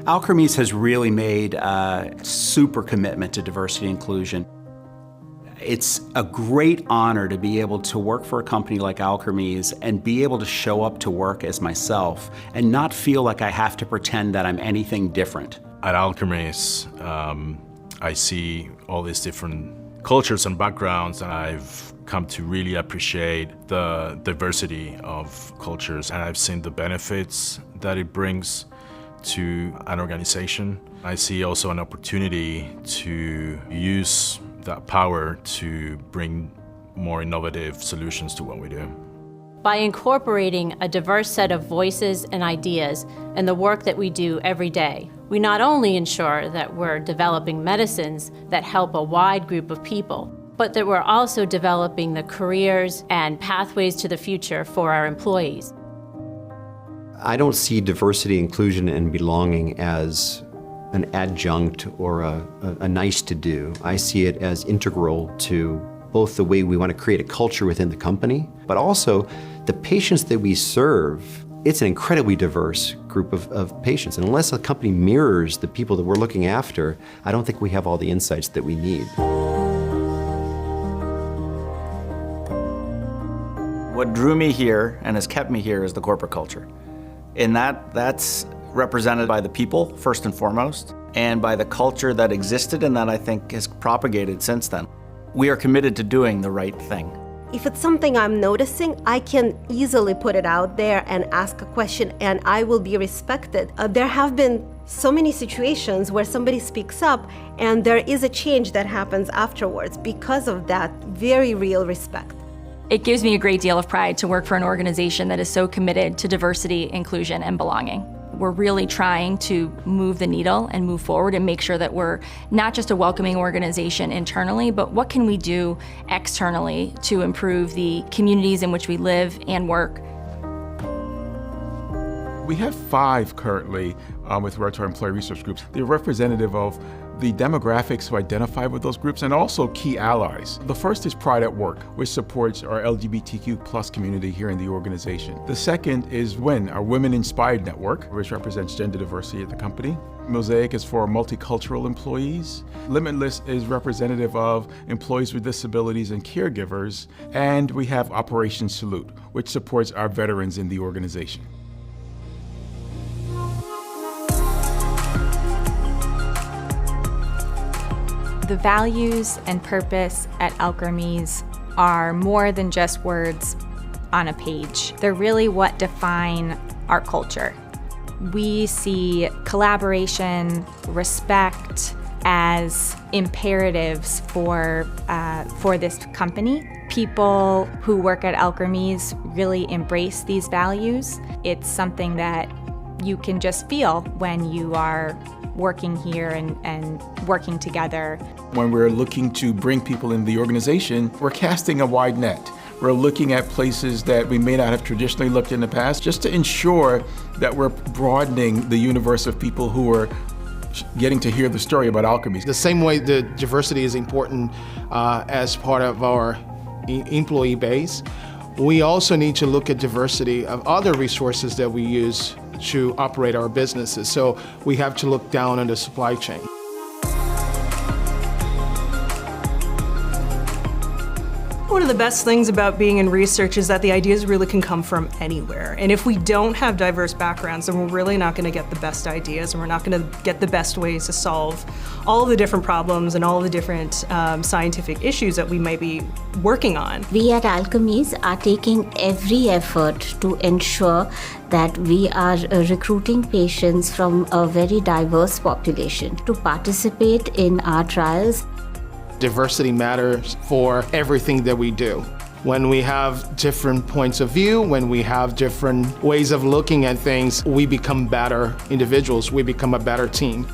Alkermes has really made a super commitment to diversity and inclusion. It's a great honor to be able to work for a company like Alkermes and be able to show up to work as myself and not feel like I have to pretend that I'm anything different. At Alkermes, I see all these different cultures and backgrounds, and I've come to really appreciate the diversity of cultures, and I've seen the benefits that it brings to an organization. I see also an opportunity to use that power to bring more innovative solutions to what we do. By incorporating a diverse set of voices and ideas in the work that we do every day, we not only ensure that we're developing medicines that help a wide group of people, but that we're also developing the careers and pathways to the future for our employees. I don't see diversity, inclusion, and belonging as an adjunct or a nice to do. I see it as integral to both the way we want to create a culture within the company, but also the patients that we serve. It's an incredibly diverse group of patients, and unless a company mirrors the people that we're looking after, I don't think we have all the insights that we need. What drew me here and has kept me here is the corporate culture. And that's represented by the people, first and foremost, and by the culture that existed and that I think has propagated since then. We are committed to doing the right thing. If it's something I'm noticing, I can easily put it out there and ask a question, and I will be respected. There have been so many situations where somebody speaks up and there is a change that happens afterwards because of that very real respect. It gives me a great deal of pride to work for an organization that is so committed to diversity, inclusion, and belonging. We're really trying to move the needle and move forward and make sure that we're not just a welcoming organization internally, but what can we do externally to improve the communities in which we live and work. We have 5 currently with regard to our employee resource groups. They're representative of the demographics who identify with those groups and also key allies. The first is Pride at Work, which supports our LGBTQ+ community here in the organization. The second is WIN, our Women Inspired Network, which represents gender diversity at the company. Mosaic is for multicultural employees. Limitless is representative of employees with disabilities and caregivers. And we have Operation Salute, which supports our veterans in the organization. The values and purpose at Alkermes are more than just words on a page. They're really what define our culture. We see collaboration, respect as imperatives for this company. People who work at Alkermes really embrace these values. It's something that you can just feel when you are working here and working together. When we're looking to bring people in the organization, we're casting a wide net. We're looking at places that we may not have traditionally looked in the past, just to ensure that we're broadening the universe of people who are getting to hear the story about Alkermes. The same way that diversity is important as part of our employee base, we also need to look at diversity of other resources that we use to operate our businesses. So we have to look down on the supply chain. One of the best things about being in research is that the ideas really can come from anywhere. And if we don't have diverse backgrounds, then we're really not going to get the best ideas, and we're not going to get the best ways to solve all of the different problems and all of the different scientific issues that we might be working on. We at Alkermes are taking every effort to ensure that we are recruiting patients from a very diverse population to participate in our trials. Diversity matters for everything that we do. When we have different points of view, when we have different ways of looking at things, we become better individuals, we become a better team.